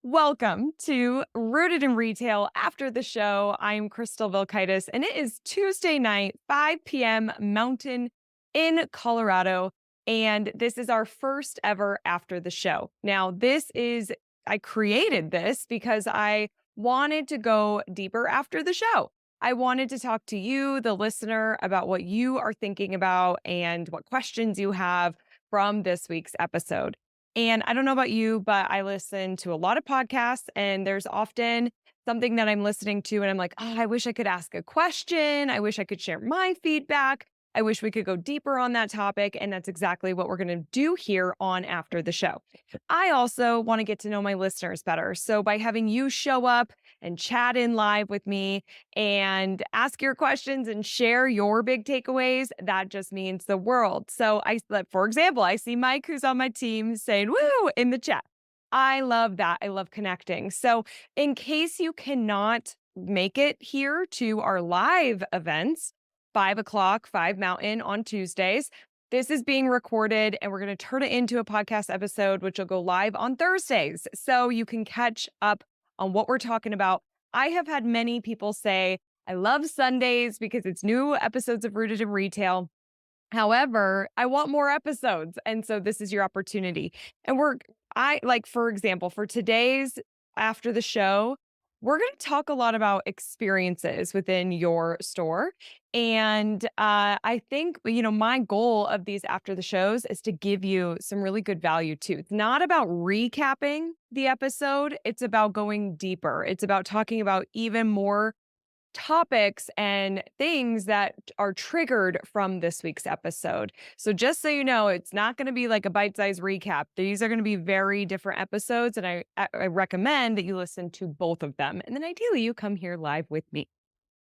Welcome to Rooted in Retail After the Show. I'm Crystal Vilkaitis, and it is Tuesday night, 5 p.m. Mountain in Colorado. And this is our first ever After the Show. Now, I created this because I wanted to go deeper after the show. I wanted to talk to you, the listener, about what you are thinking about and what questions you have from this week's episode. And I don't know about you, but I listen to a lot of podcasts, and there's often something that I'm listening to, and I'm like, oh, I wish I could ask a question. I wish I could share my feedback. I wish we could go deeper on that topic. And that's exactly what we're going to do here on After the Show. I also want to get to know my listeners better. So by having you show up and chat in live with me and ask your questions and share your big takeaways, that just means the world. So for example, I see Mike, who's on my team, saying woo in the chat. I love that. I love connecting. So in case you cannot make it here to our live events, 5 o'clock, 5 Mountain on Tuesdays, this is being recorded and we're going to turn it into a podcast episode, which will go live on Thursdays. So you can catch up on what we're talking about. I have had many people say, I love Sundays because it's new episodes of Rooted in Retail. However, I want more episodes. And so this is your opportunity. And for example, for today's After the Show, we're going to talk a lot about experiences within your store. And I think, my goal of these After the Shows is to give you some really good value too. It's not about recapping the episode, it's about going deeper. It's about talking about even more topics and things that are triggered from this week's episode. So just so you know, it's not going to be like a bite-sized recap. These are going to be very different episodes, and I recommend that you listen to both of them. And then ideally you come here live with me.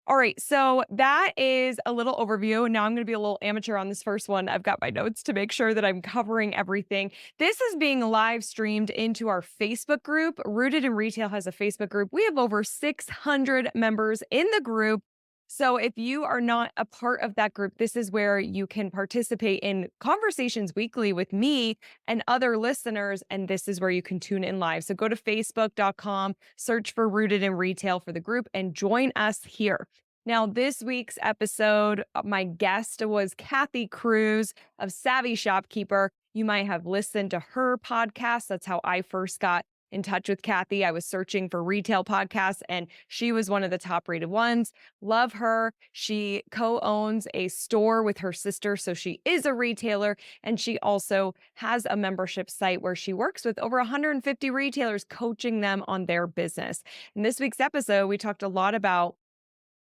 All right, so that is a little overview. Now I'm going to be a little amateur on this first one. I've got my notes to make sure that I'm covering everything. This is being live streamed into our Facebook group. Rooted in Retail has a Facebook group. We have over 600 members in the group. So if you are not a part of that group, this is where you can participate in conversations weekly with me and other listeners. And this is where you can tune in live. So go to facebook.com, search for Rooted in Retail for the group, and join us here. Now, this week's episode, my guest was Kathy Cruz of Savvy Shopkeeper. You might have listened to her podcast. That's how I first got in touch with Kathy. I was searching for retail podcasts, and she was one of the top rated ones. Love her. She co-owns a store with her sister, so she is a retailer, and she also has a membership site where she works with over 150 retailers, coaching them on their business. In this week's episode, we talked a lot about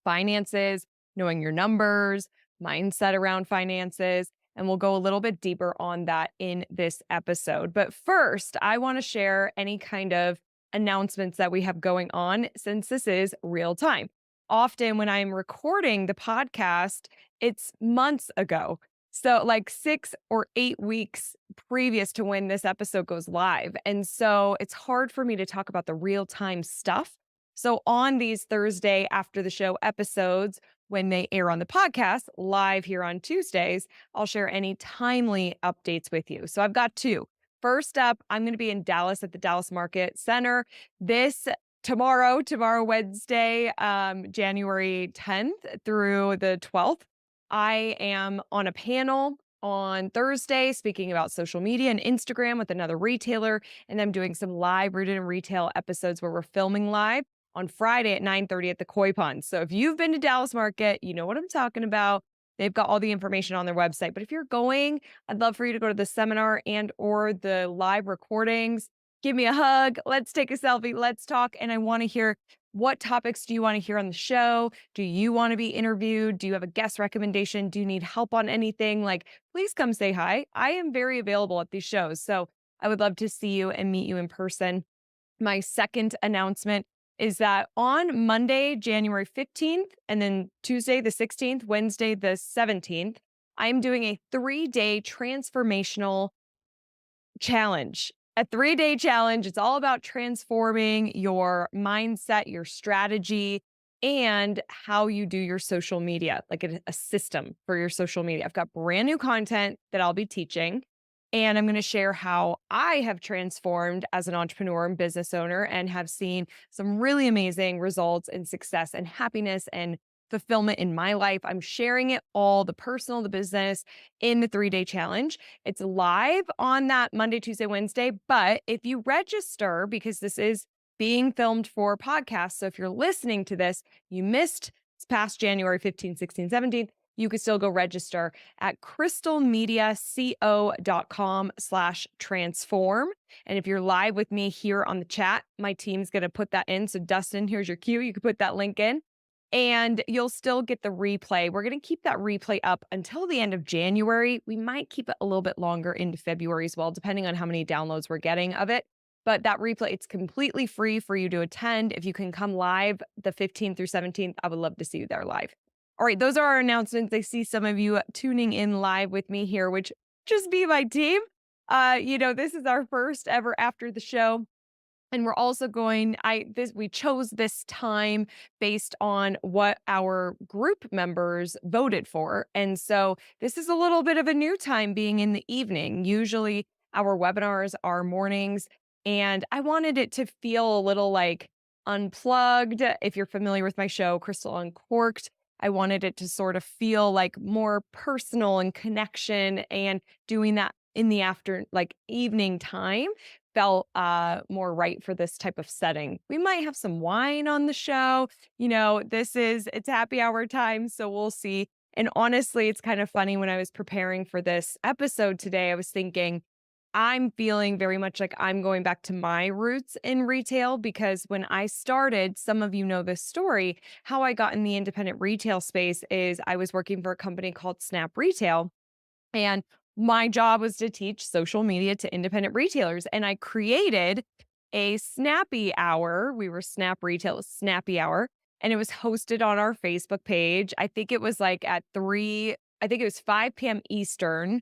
finances, knowing your numbers, mindset around finances, and we'll go a little bit deeper on that in this episode. But first, I want to share any kind of announcements that we have going on since this is real time. Often when I'm recording the podcast, it's months ago. So, like 6 or 8 weeks previous to when this episode goes live. And so it's hard for me to talk about the real time stuff. So, on these Thursday After the Show episodes, when they air on the podcast live here on Tuesdays, I'll share any timely updates with you. So I've got two. First up, I'm going to be in Dallas at the Dallas Market Center this tomorrow, Wednesday, January 10th through the 12th. I am on a panel on Thursday speaking about social media and Instagram with another retailer. And I'm doing some live Rooted in Retail episodes where we're filming live on Friday at 9:30 at the Koi Pond. So if you've been to Dallas Market, you know what I'm talking about. They've got all the information on their website. But if you're going, I'd love for you to go to the seminar and or the live recordings. Give me a hug. Let's take a selfie. Let's talk. And I want to hear, what topics do you want to hear on the show? Do you want to be interviewed? Do you have a guest recommendation? Do you need help on anything? Like, please come say hi. I am very available at these shows. So I would love to see you and meet you in person. My second announcement is that on Monday, January 15th, and then Tuesday, the 16th, Wednesday, the 17th, I'm doing a 3-day transformational challenge. A 3-day challenge. It's all about transforming your mindset, your strategy, and how you do your social media, like a system for your social media. I've got brand new content that I'll be teaching. And I'm going to share how I have transformed as an entrepreneur and business owner and have seen some really amazing results and success and happiness and fulfillment in my life. I'm sharing it all, the personal, the business, in the 3-day challenge. It's live on that Monday, Tuesday, Wednesday. But if you register, because this is being filmed for podcasts, so if you're listening to this, you missed past January 15th, 16th, 17th, you can still go register at crystalmediaco.com/transform. And if you're live with me here on the chat, my team's going to put that in. So Dustin, here's your cue. You can put that link in and you'll still get the replay. We're going to keep that replay up until the end of January. We might keep it a little bit longer into February as well, depending on how many downloads we're getting of it. But that replay, it's completely free for you to attend. If you can come live the 15th through 17th, I would love to see you there live. All right, those are our announcements. I see some of you tuning in live with me here, which just be my team. This is our first ever after the show. And we're also we chose this time based on what our group members voted for. And so this is a little bit of a new time being in the evening. Usually our webinars are mornings, and I wanted it to feel a little like unplugged. If you're familiar with my show, Crystal Uncorked, I wanted it to sort of feel like more personal and connection, and doing that in the evening time felt more right for this type of setting. We might have some wine on the show. It's happy hour time, so we'll see. And honestly, it's kind of funny, when I was preparing for this episode today, I was thinking, I'm feeling very much like I'm going back to my roots in retail, because when I started, some of you know this story, how I got in the independent retail space is I was working for a company called Snap Retail. And my job was to teach social media to independent retailers. And I created a Snappy Hour. We were Snap Retail, Snappy Hour. And it was hosted on our Facebook page. I think it was like at 5 p.m. Eastern,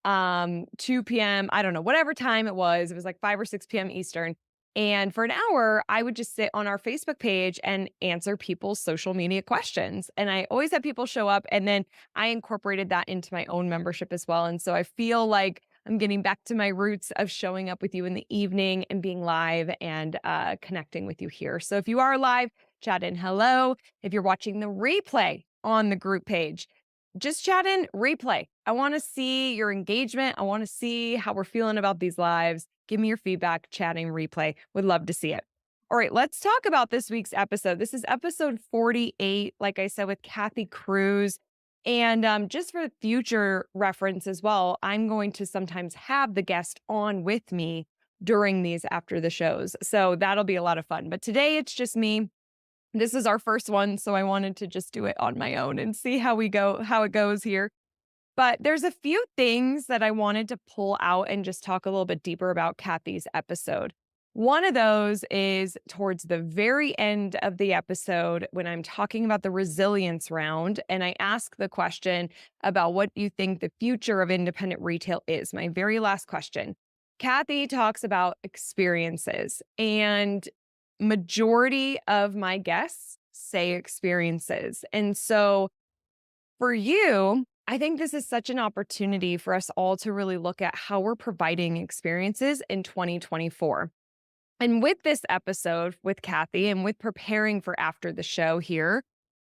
2 p.m. I don't know, whatever time it was. It was like 5 or 6 p.m. Eastern. And for an hour, I would just sit on our Facebook page and answer people's social media questions. And I always had people show up. And then I incorporated that into my own membership as well. And so I feel like I'm getting back to my roots of showing up with you in the evening and being live and connecting with you here. So if you are live, chat in hello. If you're watching the replay on the group page, just chat in replay. I want to see your engagement. I want to see how we're feeling about these lives. Give me your feedback, chatting replay. Would love to see it. All right, let's talk about this week's episode. This is episode 48, like I said, with Kathy Cruz. And just for future reference as well, I'm going to sometimes have the guest on with me during these after the shows. So that'll be a lot of fun. But today it's just me. This is our first one, so I wanted to just do it on my own and see how it goes here. But there's a few things that I wanted to pull out and just talk a little bit deeper about Kathy's episode. One of those is towards the very end of the episode, when I'm talking about the resilience round, and I ask the question about what you think the future of independent retail is. My very last question. Kathy talks about experiences, and majority of my guests say experiences. And so for you, I think this is such an opportunity for us all to really look at how we're providing experiences in 2024. And with this episode with Kathy and with preparing for after the show here,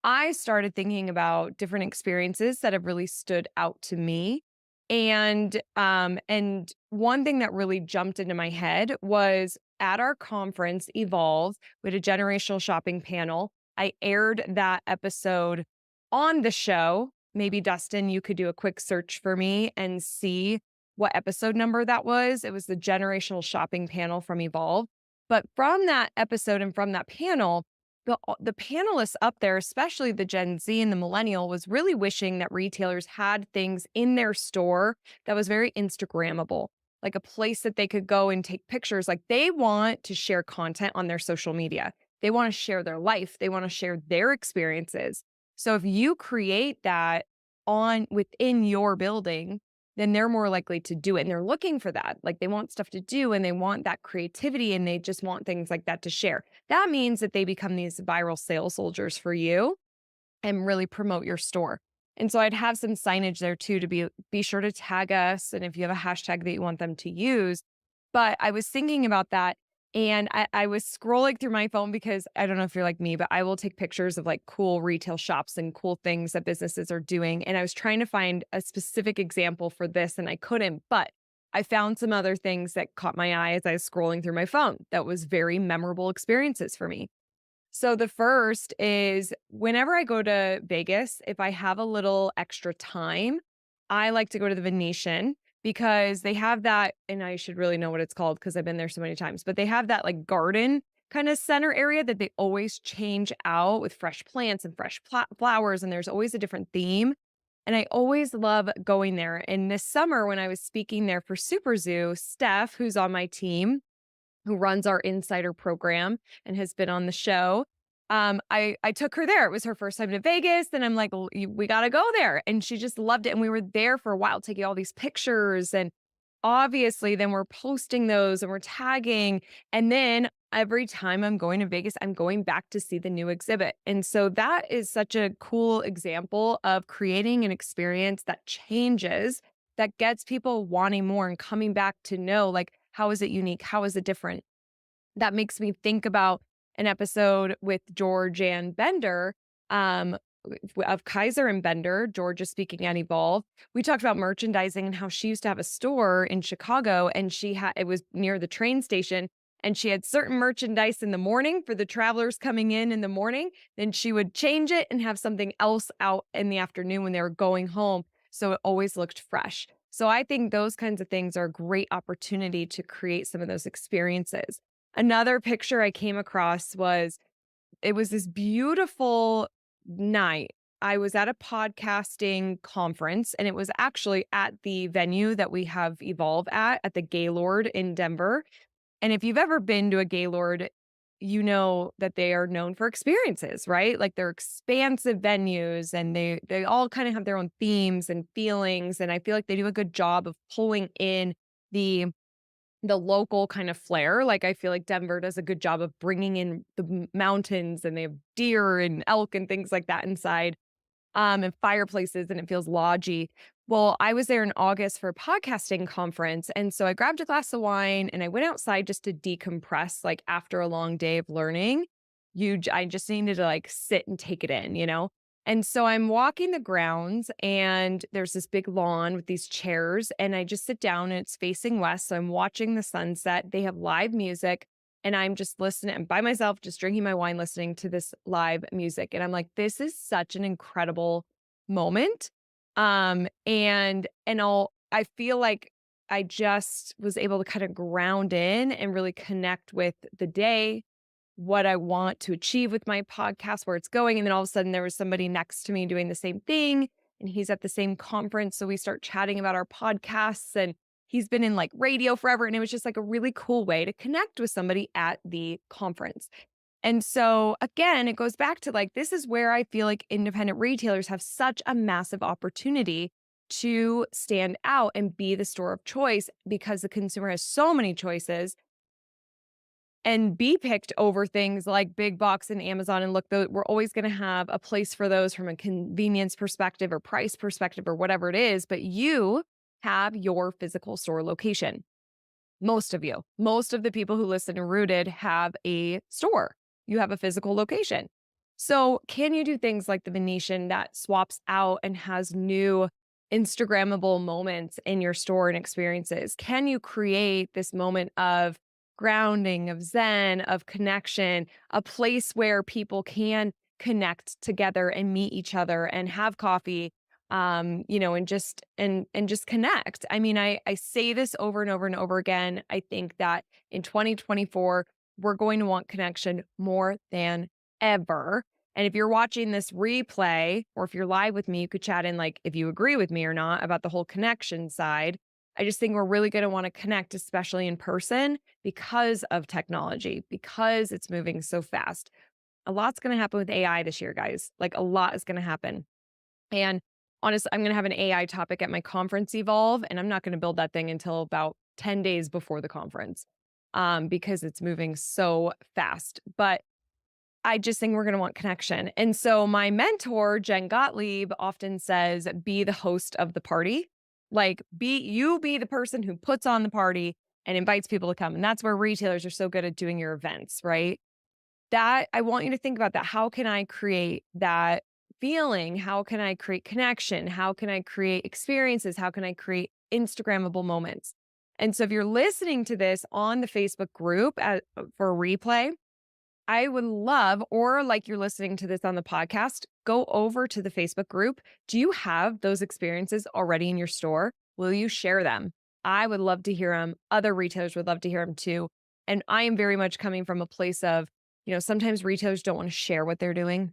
I started thinking about different experiences that have really stood out to me. And one thing that really jumped into my head was at our conference, Evolve, we had a generational shopping panel. I aired that episode on the show. Maybe Dustin, you could do a quick search for me and see what episode number that was. It was the generational shopping panel from Evolve. But from that episode and from that panel, the panelists up there, especially the Gen Z and the millennial, was really wishing that retailers had things in their store that was very Instagrammable, like a place that they could go and take pictures. Like, they want to share content on their social media. They want to share their life. They want to share their experiences. So if you create that within your building, then they're more likely to do it. And they're looking for that. Like, they want stuff to do and they want that creativity and they just want things like that to share. That means that they become these viral sales soldiers for you and really promote your store. And so I'd have some signage there too to be sure to tag us. And if you have a hashtag that you want them to use. But I was thinking about that and I was scrolling through my phone because I don't know if you're like me, but I will take pictures of like cool retail shops and cool things that businesses are doing. And I was trying to find a specific example for this and I couldn't, but I found some other things that caught my eye as I was scrolling through my phone that was very memorable experiences for me. So the first is whenever I go to Vegas, if I have a little extra time, I like to go to the Venetian because they have that, and I should really know what it's called because I've been there so many times, but they have that like garden kind of center area that they always change out with fresh plants and fresh flowers, and there's always a different theme. And I always love going there. And this summer, when I was speaking there for Super Zoo, Steph, who's on my team, who runs our insider program and has been on the show. I took her there. It was her first time to Vegas, and I'm like, well, we got to go there, and she just loved it. And we were there for a while, taking all these pictures, and obviously, then we're posting those and we're tagging, and then every time I'm going to Vegas, I'm going back to see the new exhibit, and so that is such a cool example of creating an experience that changes, that gets people wanting more and coming back to know, like, how is it unique? How is it different? That makes me think about an episode with George and Bender, um, of Kaiser and Bender. George is speaking at Evolve. We talked about merchandising and how she used to have a store in Chicago, and she had it was near the train station, and she had certain merchandise in the morning for the travelers coming in the morning. Then she would change it and have something else out in the afternoon when they were going home. So it always looked fresh. So I think those kinds of things are a great opportunity to create some of those experiences. Another picture I came across was it was this beautiful night. I was at a podcasting conference, and it was actually at the venue that we have Evolve at the Gaylord in Denver. And if you've ever been to a Gaylord, you know that they are known for experiences, right? Like they're expansive venues and they all kind of have their own themes and feelings. And I feel like they do a good job of pulling in the the local kind of flair. Like, I feel like Denver does a good job of bringing in the mountains, and they have deer and elk and things like that inside, and fireplaces, and it feels lodgy. Well, I was there in August for a podcasting conference, and so I grabbed a glass of wine and I went outside just to decompress, like, after a long day of learning. I just needed to, like, sit and take it in, you know? And so I'm walking the grounds, and there's this big lawn with these chairs, and I just sit down, and it's facing west, so I'm watching the sunset. They have live music, and I'm just listening. I'm by myself, just drinking my wine, listening to this live music, and I'm like, "This is such an incredible moment." I feel like I just was able to kind of ground in and really connect with the day, what I want to achieve with my podcast, where it's going. And then all of a sudden there was somebody next to me doing the same thing, and he's at the same conference. So we start chatting about our podcasts, and he's been in like radio forever. And it was just like a really cool way to connect with somebody at the conference. And so again, it goes back to like, this is where I feel like independent retailers have such a massive opportunity to stand out and be the store of choice because the consumer has so many choices and be picked over things like big box and Amazon. And look, we're always going to have a place for those from a convenience perspective or price perspective or whatever it is. But you have your physical store location. Most of you, most of the people who listen to Rooted have a store. You have a physical location. So can you do things like the Venetian that swaps out and has new Instagrammable moments in your store and experiences? Can you create this moment of grounding, of zen, of connection, a place where people can connect together and meet each other and have coffee, and just connect. I mean, I say this over and over and over again. I think that in 2024, we're going to want connection more than ever. And if you're watching this replay, or if you're live with me, you could chat in like if you agree with me or not about the whole connection side. I just think we're really going to want to connect, especially in person, because of technology, because it's moving so fast. A lot's going to happen with AI this year, guys. Like a lot is going to happen. And honestly, I'm going to have an AI topic at my conference Evolve, and I'm not going to build that thing until about 10 days before the conference, because it's moving so fast. But I just think we're going to want connection. And so my mentor, Jen Gottlieb, often says, be the host of the party. Like, be the person who puts on the party and invites people to come. And that's where retailers are so good at doing your events, right? That I want you to think about that. How can I create that feeling? How can I create connection? How can I create experiences? How can I create Instagrammable moments? And so if you're listening to this on the Facebook group for replay, I would love, or like you're listening to this on the podcast, go over to the Facebook group. Do you have those experiences already in your store? Will you share them? I would love to hear them. Other retailers would love to hear them too. And I am very much coming from a place of, sometimes retailers don't want to share what they're doing.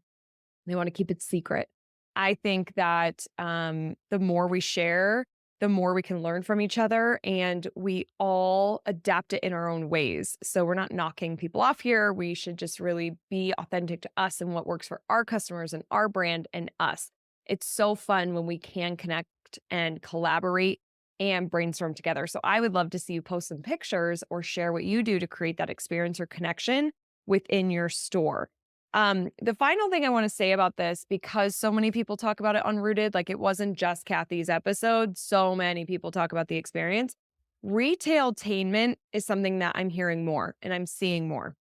They want to keep it secret. I think that the more we share, the more we can learn from each other, and we all adapt it in our own ways. So we're not knocking people off here. We should just really be authentic to us and what works for our customers and our brand and us. It's so fun when we can connect and collaborate and brainstorm together. So I would love to see you post some pictures or share what you do to create that experience or connection within your store. The final thing I want to say about this, because so many people talk about it on Rooted, like it wasn't just Kathy's episode. So many people talk about the experience. Retailtainment is something that I'm hearing more and I'm seeing more.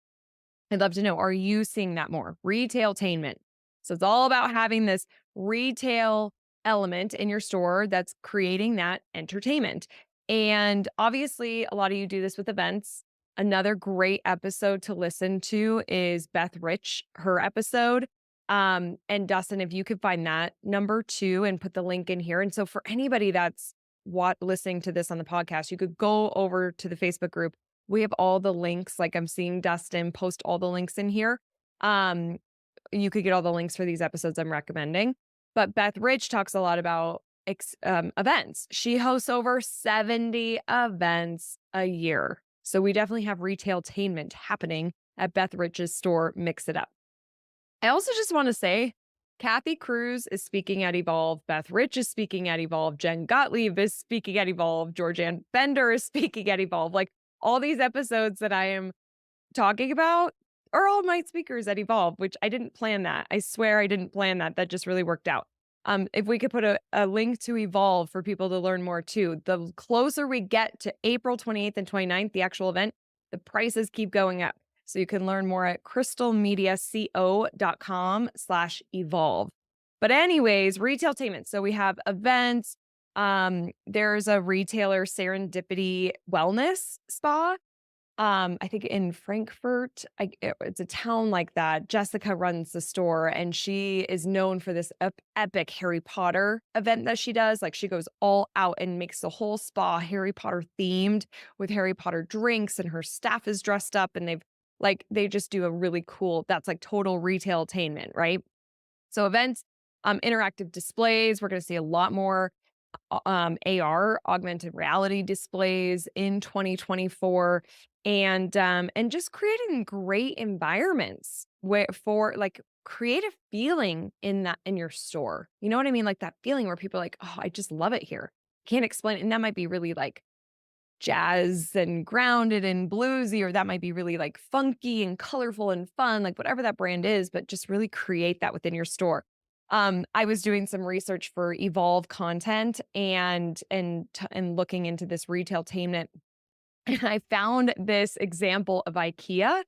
I'd love to know, are you seeing that more? Retailtainment. So it's all about having this retail element in your store that's creating that entertainment. And obviously, a lot of you do this with events. Another great episode to listen to is Beth Rich, her episode. And Dustin, if you could find that number 2 and put the link in here. And so for anybody that's listening to this on the podcast, you could go over to the Facebook group. We have all the links. Like I'm seeing Dustin post all the links in here. You could get all the links for these episodes I'm recommending. But Beth Rich talks a lot about events. She hosts over 70 events a year. So we definitely have retailtainment happening at Beth Rich's store, Mix It Up. I also just want to say, Kathy Cruz is speaking at Evolve. Beth Rich is speaking at Evolve. Jen Gottlieb is speaking at Evolve. Georgianne Bender is speaking at Evolve. Like all these episodes that I am talking about are all my speakers at Evolve, which I didn't plan that. I swear I didn't plan that. That just really worked out. If we could put a link to Evolve for people to learn more too, the closer we get to April 28th and 29th, the actual event, the prices keep going up. So you can learn more at crystalmediaco.com/evolve. But anyways, retailtainment. So we have events. There's a retailer, Serendipity Wellness Spa. I think in Frankfurt, it's a town like that. Jessica runs the store and she is known for this epic Harry Potter event that she does. Like she goes all out and makes the whole spa Harry Potter themed with Harry Potter drinks, and her staff is dressed up, and they just do a really cool, that's like total retailtainment, right? So events, interactive displays, we're going to see a lot more AR, augmented reality displays in 2024, and just creating great environments for like create a feeling in your store. You know what I mean? Like that feeling where people are like, oh, I just love it here. Can't explain it. And that might be really like jazz and grounded and bluesy, or that might be really like funky and colorful and fun, like whatever that brand is, but just really create that within your store. I was doing some research for Evolve content and looking into this retailtainment, and I found this example of IKEA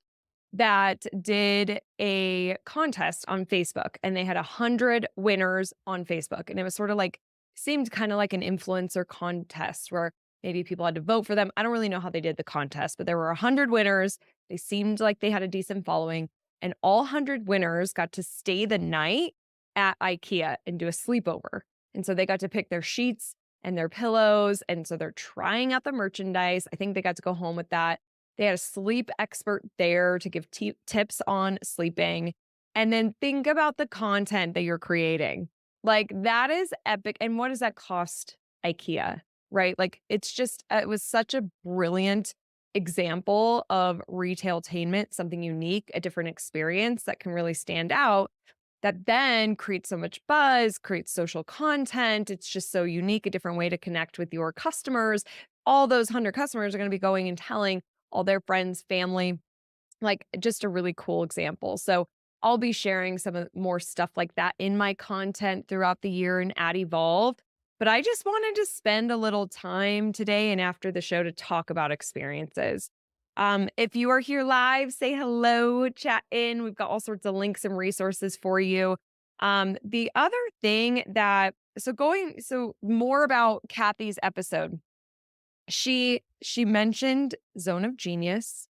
that did a contest on Facebook, and they had 100 winners on Facebook, and it was sort of like seemed kind of like an influencer contest where maybe people had to vote for them. I don't really know how they did the contest, but there were 100 winners. They seemed like they had a decent following, and all 100 winners got to stay the night at IKEA and do a sleepover. And so they got to pick their sheets and their pillows. And so they're trying out the merchandise. I think they got to go home with that. They had a sleep expert there to give tips on sleeping. And then think about the content that you're creating. Like that is epic. And what does that cost IKEA? Right? Like it's just, it was such a brilliant example of retailtainment, something unique, a different experience that can really stand out, that then creates so much buzz, creates social content. It's just so unique, a different way to connect with your customers. All those 100 customers are going to be going and telling all their friends, family, like just a really cool example. So I'll be sharing some of more stuff like that in my content throughout the year and at Evolve. But I just wanted to spend a little time today and after the show to talk about experiences. If you are here live, say hello, chat in. We've got all sorts of links and resources for you. The other thing that so more about Kathy's episode. She mentioned zone of genius.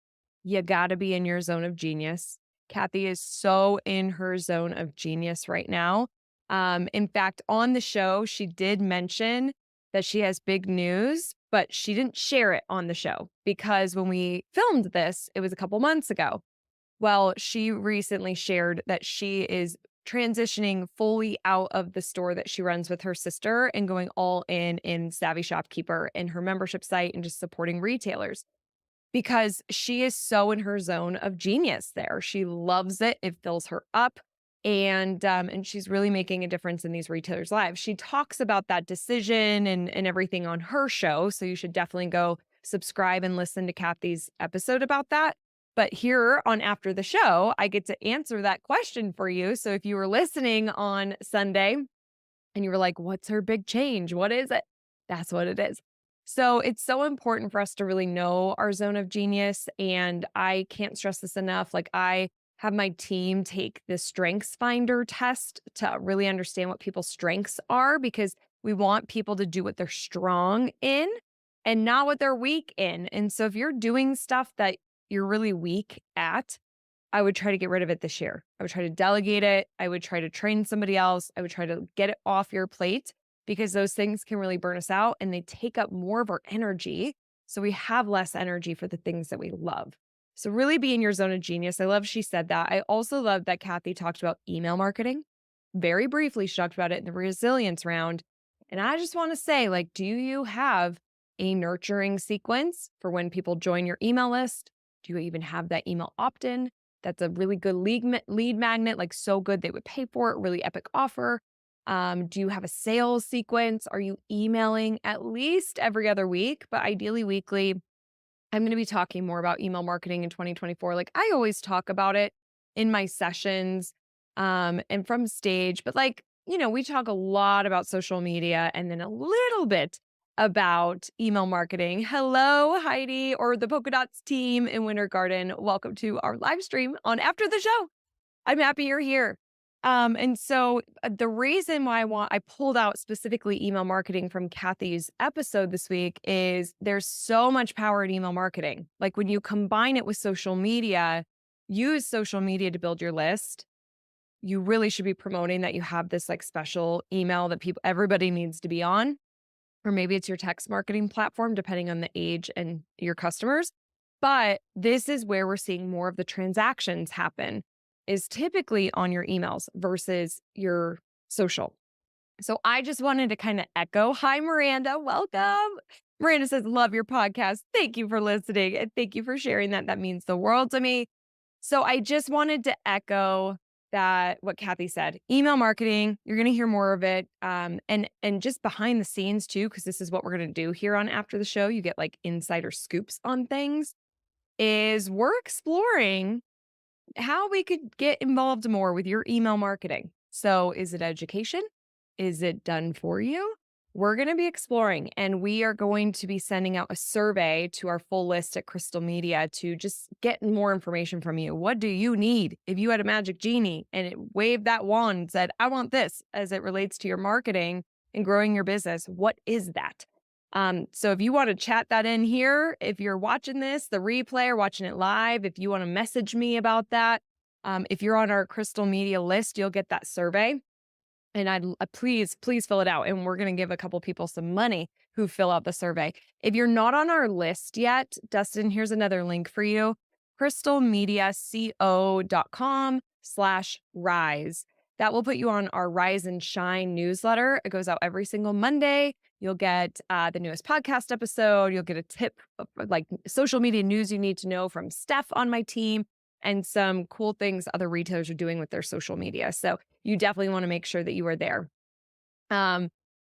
You got to be in your zone of genius. Kathy is so in her zone of genius right now. In fact, on the show, she did mention that she has big news, but she didn't share it on the show because when we filmed this, it was a couple months ago. Well, she recently shared that she is transitioning fully out of the store that she runs with her sister and going all in Savvy Shopkeeper and her membership site and just supporting retailers because she is so in her zone of genius there. She loves it. It fills her up. And she's really making a difference in these retailers' lives. She talks about that decision and everything on her show. So you should definitely go subscribe and listen to Kathy's episode about that. But here on After the Show, I get to answer that question for you. So if you were listening on Sunday and you were like, what's her big change? What is it? That's what it is. So it's so important for us to really know our zone of genius. And I can't stress this enough. Like, I have my team take the Strengths Finder test to really understand what people's strengths are because we want people to do what they're strong in and not what they're weak in. And so if you're doing stuff that you're really weak at, I would try to get rid of it this year. I would try to delegate it. I would try to train somebody else. I would try to get it off your plate because those things can really burn us out and they take up more of our energy. So we have less energy for the things that we love. So really be in your zone of genius. I love she said that. I also love that Kathy talked about email marketing. Very briefly, she talked about it in the resilience round. And I just want to say, like, do you have a nurturing sequence for when people join your email list? Do you even have that email opt-in? That's a really good lead magnet, like so good they would pay for it, really epic offer. Do you have a sales sequence? Are you emailing at least every other week, but ideally weekly? I'm going to be talking more about email marketing in 2024. Like I always talk about it in my sessions and from stage, but we talk a lot about social media and then a little bit about email marketing. Hello, Heidi, or the Polka Dots team in Winter Garden. Welcome to our live stream on After the Show. I'm happy you're here. And so the reason why I pulled out specifically email marketing from Kathy's episode this week is there's so much power in email marketing. Like when you combine it with social media, use social media to build your list. You really should be promoting that you have this like special email that everybody needs to be on, or maybe it's your text marketing platform, depending on the age and your customers. But this is where we're seeing more of the transactions happen is typically on your emails versus your social. So I just wanted to kind of echo. Hi, Miranda. Welcome. Miranda says, love your podcast. Thank you for listening. And thank you for sharing that. That means the world to me. So I just wanted to echo that what Kathy said. Email marketing, you're going to hear more of it. And just behind the scenes too, because this is what we're going to do here on After the Show. You get like insider scoops on things. Is we're exploring how we could get involved more with your email marketing. So is it education? Is it done for you? We're going to be exploring, and we are going to be sending out a survey to our full list at Crystal Media to just get more information from you. What do you need? If you had a magic genie and it waved that wand and said, I want this as it relates to your marketing and growing your business, what is that? So if you want to chat that in here, if you're watching this, the replay or watching it live, if you want to message me about that, if you're on our Crystal Media list, you'll get that survey. And please fill it out. And we're going to give a couple people some money who fill out the survey. If you're not on our list yet, Dustin, here's another link for you. crystalmediaco.com/rise. That will put you on our Rise and Shine newsletter. It goes out every single Monday. You'll get the newest podcast episode. You'll get a tip of like social media news you need to know from Steph on my team and some cool things other retailers are doing with their social media. So you definitely want to make sure that you are there.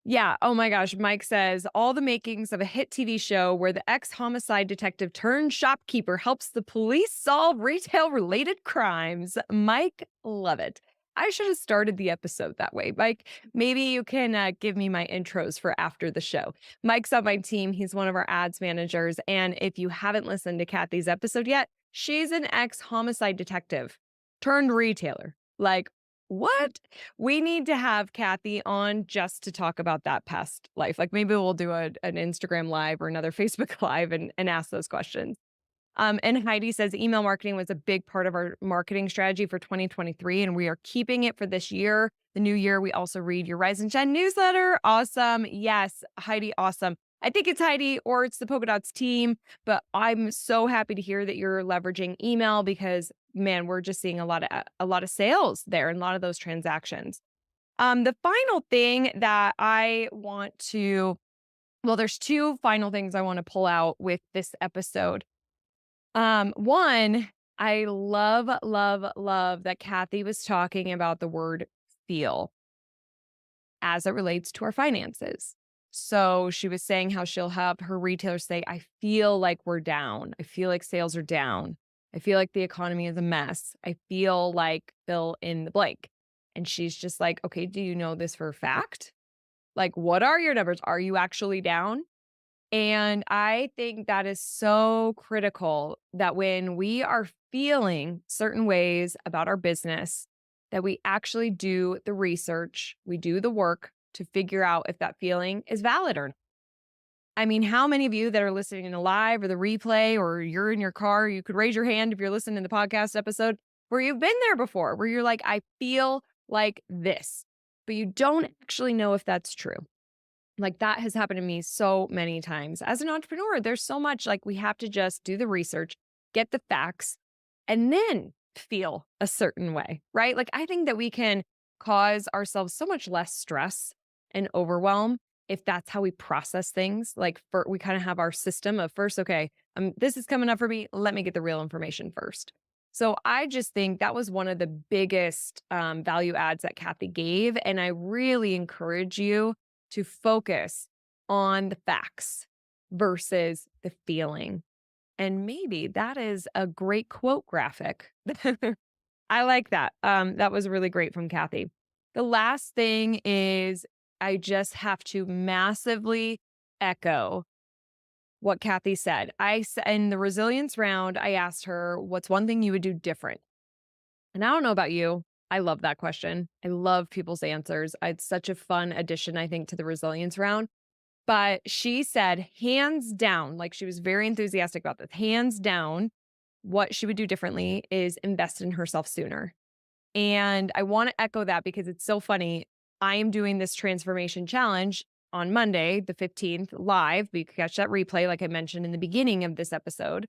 Yeah. Oh my gosh. Mike says all the makings of a hit TV show where the ex homicide detective turned shopkeeper helps the police solve retail related crimes. Mike, love it. I should have started the episode that way. Mike, maybe you can give me my intros for after the show. Mike's on my team. He's one of our ads managers. And if you haven't listened to Kathy's episode yet, she's an ex homicide detective turned retailer. Like, what? We need to have Kathy on just to talk about that past life. Like maybe we'll do an Instagram live or another Facebook live and ask those questions. And Heidi says email marketing was a big part of our marketing strategy for 2023, and we are keeping it for this year. The new year, we also read your Rise and Shine newsletter. Awesome. Yes, Heidi, awesome. I think it's Heidi or it's the Polka Dots team, but I'm so happy to hear that you're leveraging email because man, we're just seeing a lot of sales there and a lot of those transactions. The final thing that I want to well, there's two final things I want to pull out with this episode. One, I love, love, love that Kathy was talking about the word feel as it relates to our finances. So she was saying how she'll have her retailers say, I feel like we're down. I feel like sales are down. I feel like the economy is a mess. I feel like fill in the blank. And she's just like, okay, do you know this for a fact? Like, what are your numbers? Are you actually down? And I think that is so critical that when we are feeling certain ways about our business, that we actually do the research, we do the work to figure out if that feeling is valid or not. I mean, how many of you that are listening in the live or the replay, or you're in your car, you could raise your hand if you're listening to the podcast episode where you've been there before, where you're like, I feel like this, but you don't actually know if that's true. Like that has happened to me so many times. As an entrepreneur, there's so much like we have to just do the research, get the facts, and then feel a certain way, right? Like I think that we can cause ourselves so much less stress and overwhelm if that's how we process things. Like for we kind of have our system of first, okay, this is coming up for me. Let me get the real information first. So I just think that was one of the biggest value adds that Kathy gave. And I really encourage you to focus on the facts versus the feeling. And maybe that is a great quote graphic. I like that. That was really great from Kathy. The last thing is I just have to massively echo what Kathy said. In the resilience round, I asked her, what's one thing you would do different? And I don't know about you. I love that question. I love people's answers. It's such a fun addition, I think, to the resilience round. But she said, hands down, like she was very enthusiastic about this, hands down, what she would do differently is invest in herself sooner. And I want to echo that because it's so funny. I am doing this transformation challenge on Monday, the 15th, live. But you can catch that replay, like I mentioned in the beginning of this episode.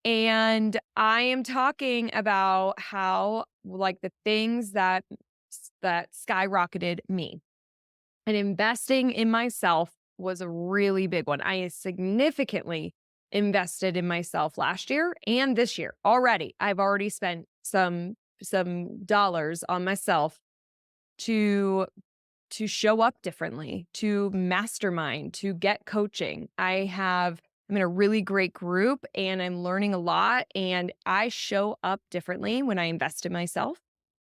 And I am talking about how like the things that skyrocketed me and investing in myself was a really big one. I significantly invested in myself last year and this year already. I've already spent some dollars on myself to show up differently, to mastermind, to get coaching. I'm in a really great group and I'm learning a lot and I show up differently when I invest in myself.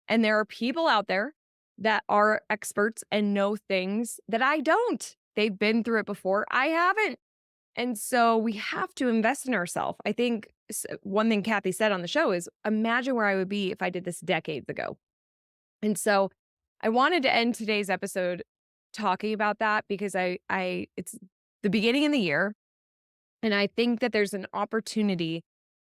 And there are people out there that are experts and know things that I don't. They've been through it before. I haven't. And so we have to invest in ourselves. I think one thing Kathy said on the show is imagine where I would be if I did this decades ago. And so I wanted to end today's episode talking about that because it's the beginning of the year. And I think that there's an opportunity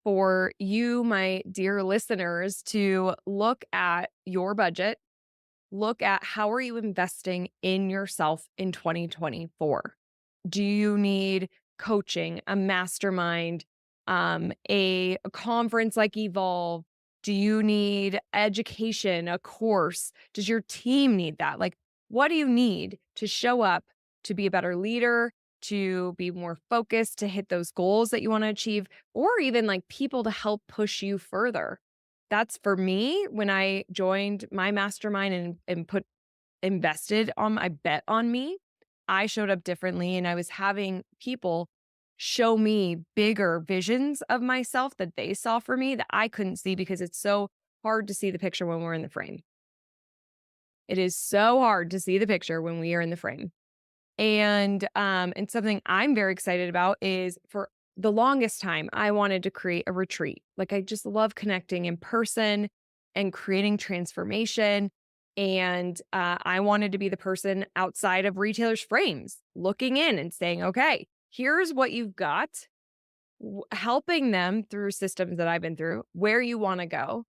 for you, my dear listeners, to look at your budget, look at how are you investing in yourself in 2024? Do you need coaching, a mastermind, a conference like Evolve? Do you need education, a course? Does your team need that? Like, what do you need to show up to be a better leader, to be more focused, to hit those goals that you want to achieve, or even like people to help push you further? That's for me when I joined my mastermind and invested on, I bet on me. I showed up differently and I was having people show me bigger visions of myself that they saw for me that I couldn't see because it's so hard to see the picture when we're in the frame. It is so hard to see the picture when we are in the frame. And something I'm very excited about is for the longest time, I wanted to create a retreat. Like I just love connecting in person and creating transformation. And I wanted to be the person outside of retailers' frames looking in and saying, okay, here's what you've got, helping them through systems that I've been through, where you want to go,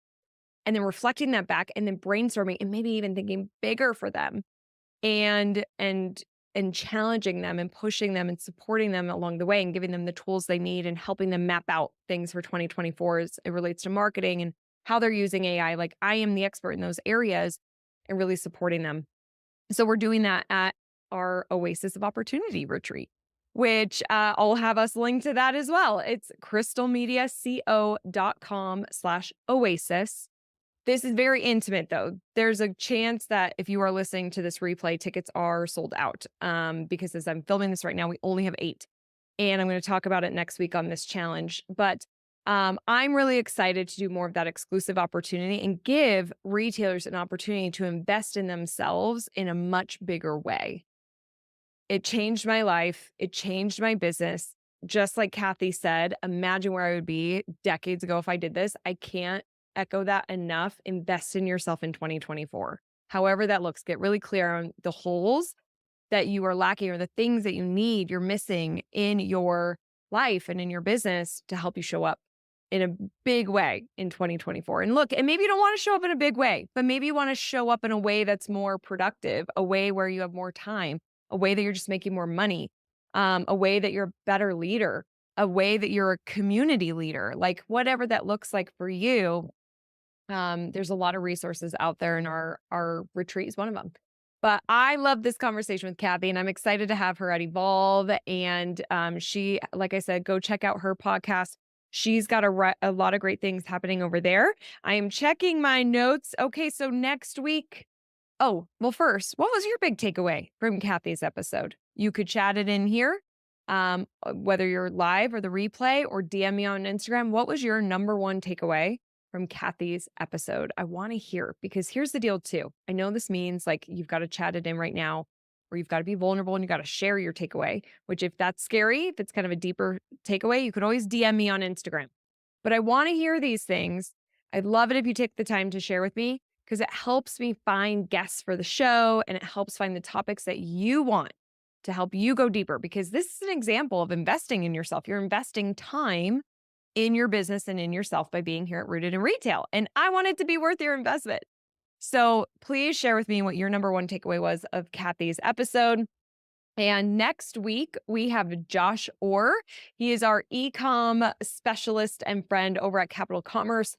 and then reflecting that back and then brainstorming and maybe even thinking bigger for them and challenging them and pushing them and supporting them along the way and giving them the tools they need and helping them map out things for 2024 as it relates to marketing and how they're using AI. Like I am the expert in those areas and really supporting them. So we're doing that at our Oasis of Opportunity retreat, which I'll have us link to that as well. It's crystalmediaco.com/oasis. This is very intimate, though. There's a chance that if you are listening to this replay, tickets are sold out. Because as I'm filming this right now, we only have 8. And I'm going to talk about it next week on this challenge. But I'm really excited to do more of that exclusive opportunity and give retailers an opportunity to invest in themselves in a much bigger way. It changed my life. It changed my business. Just like Kathy said, imagine where I would be decades ago if I did this. I can't echo that enough. Invest in yourself in 2024. However that looks, get really clear on the holes that you are lacking or the things that you need, you're missing in your life and in your business to help you show up in a big way in 2024. And look, and maybe you don't want to show up in a big way, but maybe you want to show up in a way that's more productive, a way where you have more time, a way that you're just making more money, a way that you're a better leader, a way that you're a community leader, like whatever that looks like for you. There's a lot of resources out there, and our retreat is one of them. But I love this conversation with Kathy, and I'm excited to have her at Evolve. And she, like I said, go check out her podcast. She's got a lot of great things happening over there. I am checking my notes. Okay, so next week. Oh, well, first, what was your big takeaway from Kathy's episode? You could chat it in here, whether you're live or the replay, or DM me on Instagram. What was your number one takeaway from Kathy's episode? I want to hear, because here's the deal too. I know this means like you've got to chat it in right now, or you've got to be vulnerable and you got to share your takeaway, which if that's scary, if it's kind of a deeper takeaway, you could always DM me on Instagram. But I want to hear these things. I'd love it if you take the time to share with me because it helps me find guests for the show and it helps find the topics that you want to help you go deeper, because this is an example of investing in yourself. You're investing time in your business and in yourself by being here at Rooted in Retail. And I want it to be worth your investment. So please share with me what your number one takeaway was of Kathy's episode. And next week, we have Josh Orr. He is our e-com specialist and friend over at Capital Commerce.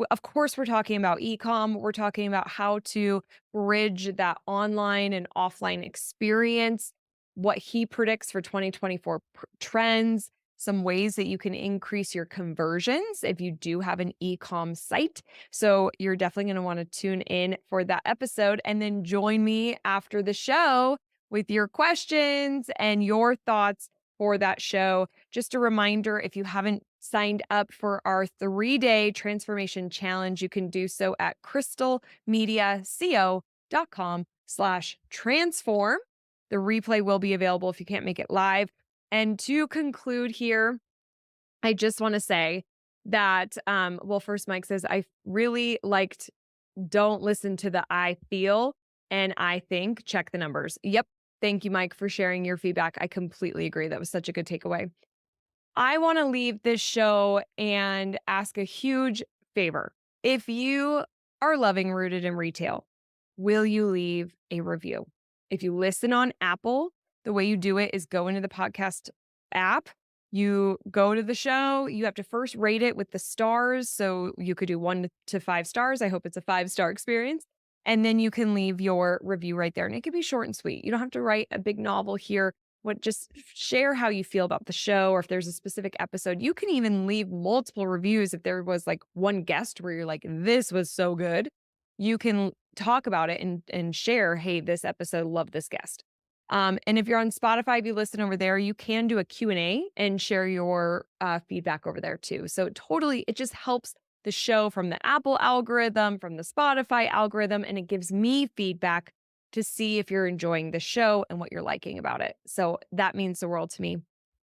Of course, we're talking about e-com. We're talking about how to bridge that online and offline experience, what he predicts for 2024 trends, some ways that you can increase your conversions if you do have an e-com site. So you're definitely going to want to tune in for that episode and then join me after the show with your questions and your thoughts for that show. Just a reminder, if you haven't signed up for our 3-day transformation challenge, you can do so at crystalmediaco.com/transform. The replay will be available if you can't make it live. And to conclude here, I just want to say that, well, first, Mike says, I really liked, don't listen to the I feel and I think, check the numbers. Yep. Thank you, Mike, for sharing your feedback. I completely agree. That was such a good takeaway. I want to leave this show and ask a huge favor. If you are loving Rooted in Retail, will you leave a review? If you listen on Apple, the way you do it is go into the podcast app. You go to the show. You have to first rate it with the stars. So you could do 1 to 5 stars. I hope it's a 5-star experience. And then you can leave your review right there. And it can be short and sweet. You don't have to write a big novel here. Just share how you feel about the show, or if there's a specific episode. You can even leave multiple reviews. If there was like one guest where you're like, this was so good, you can talk about it and share, hey, this episode, love this guest. And if you're on Spotify, if you listen over there, you can do a Q&A and share your feedback over there too. So totally, it just helps the show from the Apple algorithm, from the Spotify algorithm, and it gives me feedback to see if you're enjoying the show and what you're liking about it. So that means the world to me.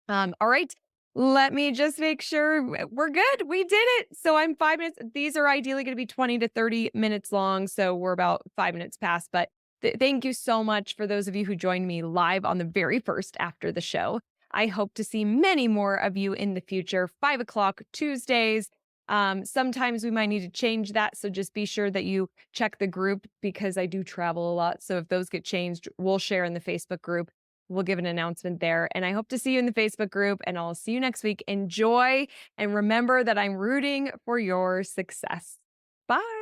All right. Let me just make sure we're good. We did it. So I'm 5 minutes. These are ideally going to be 20 to 30 minutes long. So we're about 5 minutes past. But thank you so much for those of you who joined me live on the very first after the show. I hope to see many more of you in the future, 5 o'clock Tuesdays. Sometimes we might need to change that. So just be sure that you check the group because I do travel a lot. So if those get changed, we'll share in the Facebook group. We'll give an announcement there. And I hope to see you in the Facebook group, and I'll see you next week. Enjoy. And remember that I'm rooting for your success. Bye.